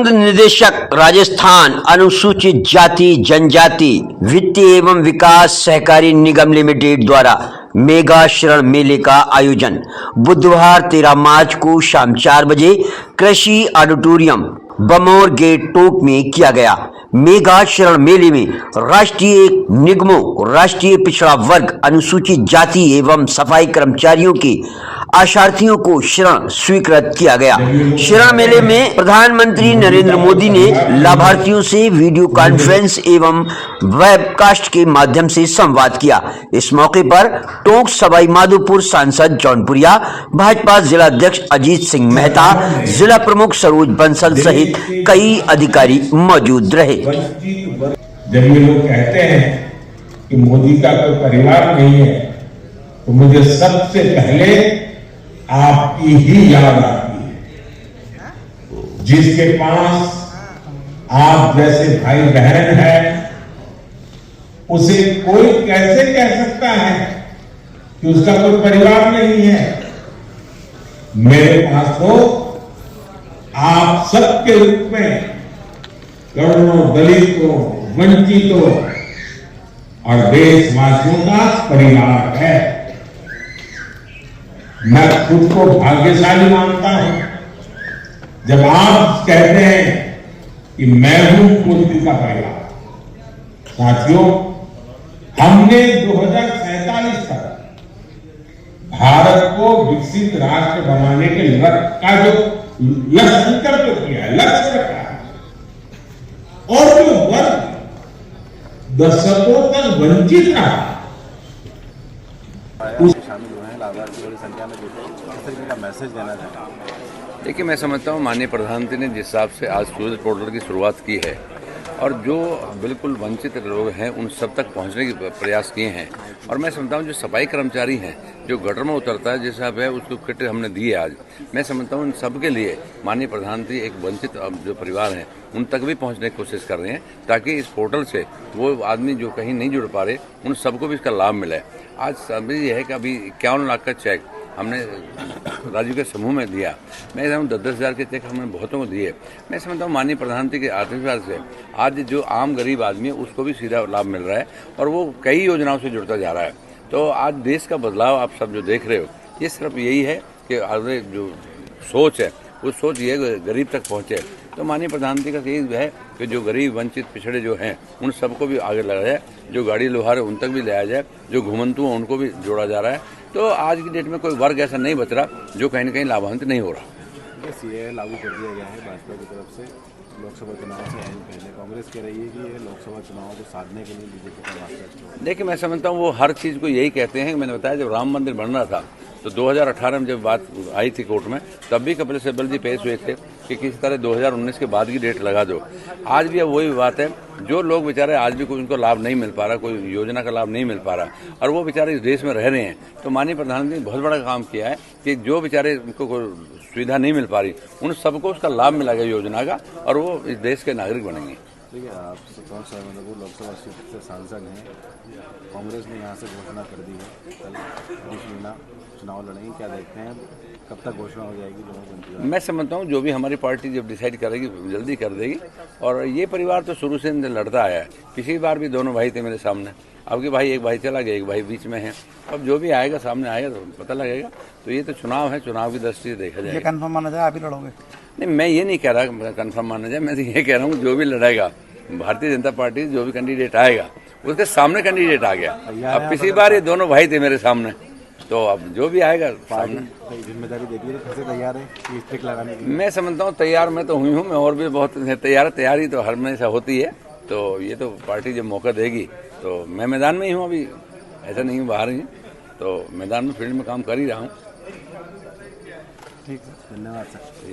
संघ निदेशक राजस्थान अनुसूचित जाति जनजाति वित्तीय एवं विकास सहकारी निगम लिमिटेड द्वारा मेगा शरण मेले का आयोजन बुधवार 13 मार्च को शाम 4 बजे कृषि ऑडिटोरियम बमौर गेट टोक में किया गया। मेगा शरण मेले में राष्ट्रीय निगमों, राष्ट्रीय पिछड़ा वर्ग, अनुसूचित जाति एवं सफाई कर्मचारियों के आशार्थियों को शरण स्वीकृत किया गया। शरण मेले में प्रधानमंत्री नरेंद्र मोदी ने लाभार्थियों से वीडियो कॉन्फ्रेंस एवं वेबकास्ट के माध्यम से संवाद किया। इस मौके पर टोंक सवाई माधोपुर सांसद जौनपुरिया, भाजपा जिला अध्यक्ष अजीत सिंह मेहता, जिला प्रमुख सरोज बंसल सहित कई अधिकारी मौजूद रहे। जब ये लोग कहते हैं कि मोदी का कोई परिवार नहीं है, तो मुझे सबसे पहले आपकी ही याद आती है। जिसके पास आप जैसे भाई बहन है, उसे कोई कैसे कह सकता है कि उसका कोई परिवार नहीं है। मेरे पास तो आप सबके रूप में करोड़ों दलितों, वंचितों और देशवासियों का परिवार है। मैं खुद को भाग्यशाली मानता हूं जब आप कहते हैं कि मैं हूं मोदी का परिवार। साथियों, हमने 2047 तक भारत को विकसित राष्ट्र बनाने के लक्ष्य का जो लक्ष्य संकल्प किया है, लक्ष्य रखा है, और जो वर्ग दशकों तक वंचित रहा शामिल हुए हैं, लाभार्थी बड़ी संख्या में जुटे, किस तरीके का मैसेज देना चाहते? देखिए, मैं समझता हूँ माननीय प्रधानमंत्री ने जिस हिसाब से आज सूरज पोर्टल की शुरुआत की है और जो बिल्कुल वंचित लोग हैं उन सब तक पहुंचने के प्रयास किए हैं, और मैं समझता हूं जो सफाई कर्मचारी हैं, जो गटर में उतरता है जैसा है उसको किट हमने दी है आज, मैं समझता हूं उन सब के लिए माननीय प्रधानमंत्री एक वंचित जो परिवार हैं उन तक भी पहुंचने की कोशिश कर रहे हैं, ताकि इस पोर्टल से वो आदमी जो कहीं नहीं जुड़ पा रहे उन सबको भी इसका लाभ मिले। आज सभी ये है कि अभी 51 लाख का चेक हमने राज्यों के समूह में दिया। मैं समझता हूँ 10-10 हज़ार के चेक हमने बहुतों को दिए। मैं समझता हूँ माननीय प्रधानमंत्री के आशीर्वाद से आज जो आम गरीब आदमी है उसको भी सीधा लाभ मिल रहा है और वो कई योजनाओं से जुड़ता जा रहा है। तो आज देश का बदलाव आप सब जो देख रहे हो, ये सिर्फ यही है कि आज जो सोच है वो सोच ये गरीब तक पहुँचे। तो माननीय प्रधानमंत्री का यही है कि जो गरीब, वंचित, पिछड़े जो हैं उन सबको भी आगे लाया जाए, जो गाड़ी लोहार है उन तक भी लाया जाए, जो घुमंतु हैं उनको भी जोड़ा जा रहा है। तो आज की डेट में कोई वर्ग ऐसा नहीं बच रहा जो कहीं ना कहीं लाभान्वित नहीं हो रहा। सीएए लागू कर दिया गया है भाजपा की तरफ से लोकसभा चुनाव से पहले। कांग्रेस कह रही है कि ये लोकसभा चुनाव को साधने के लिए बीजेपी का रास्ता। देखिए, मैं समझता हूँ वो हर चीज़ को यही कहते हैं। मैंने बताया जब राम मंदिर बन रहा था तो 2018 में जब बात आई थी कोर्ट में, तब भी कपिल सिब्बल जी पेश हुए थे कि किसी तरह 2019 के बाद की डेट लगा दो। आज भी अब वही बात है, जो लोग बेचारे आज भी कोई उनको लाभ नहीं मिल पा रहा, कोई योजना का लाभ नहीं मिल पा रहा और वो बेचारे इस देश में रह रहे हैं, तो माननीय प्रधानमंत्री ने बहुत बड़ा काम किया है कि जो बेचारे उनको कोई सुविधा नहीं मिल पा रही उन सबको उसका लाभ मिलेगा योजना का, और वो इस देश के नागरिक बनेंगे। ठीक है, आप लोकसभा सीट से सांसद हैं, कांग्रेस ने यहाँ से घोषणा कर दी है कल चुनाव लड़ेंगे, क्या देखते हैं कब तक घोषणा हो जाएगी लोगों को? मैं समझता हूँ जो भी हमारी पार्टी जब डिसाइड करेगी जल्दी कर देगी, और ये परिवार तो शुरू से लड़ता आया है। पिछली बार भी दोनों भाई थे मेरे सामने, अब के भाई एक भाई चला गया, एक भाई बीच में है। अब जो भी आएगा सामने आएगा तो पता लगेगा। तो ये तो चुनाव है, चुनाव की दृष्टि से देखा जाएगा। कंफर्म माना जाए आप ही लड़ोगे? नहीं, मैं ये नहीं कह रहा कंफर्म माना जाए, मैं तो ये कह रहा हूँ जो भी लड़ेगा भारतीय जनता पार्टी जो भी कैंडिडेट आएगा उसके सामने कैंडिडेट आ गया। अब पिछली बार ये दोनों भाई थे मेरे सामने, तो अब जो भी आएगा सामने जिम्मेदारी देगी तो कैसे तैयार है स्टिक लगाने के लिए? मैं समझता हूँ तैयार मैं तो हुई हूँ, मैं और भी बहुत तैयारी तो हर हमेशा होती है। तो ये तो पार्टी जब मौका देगी तो मैं मैदान में ही हूँ, अभी ऐसा नहीं हूँ बाहर ही, तो मैदान में फील्ड में काम कर ही रहा हूँ। ठीक है, धन्यवाद सर।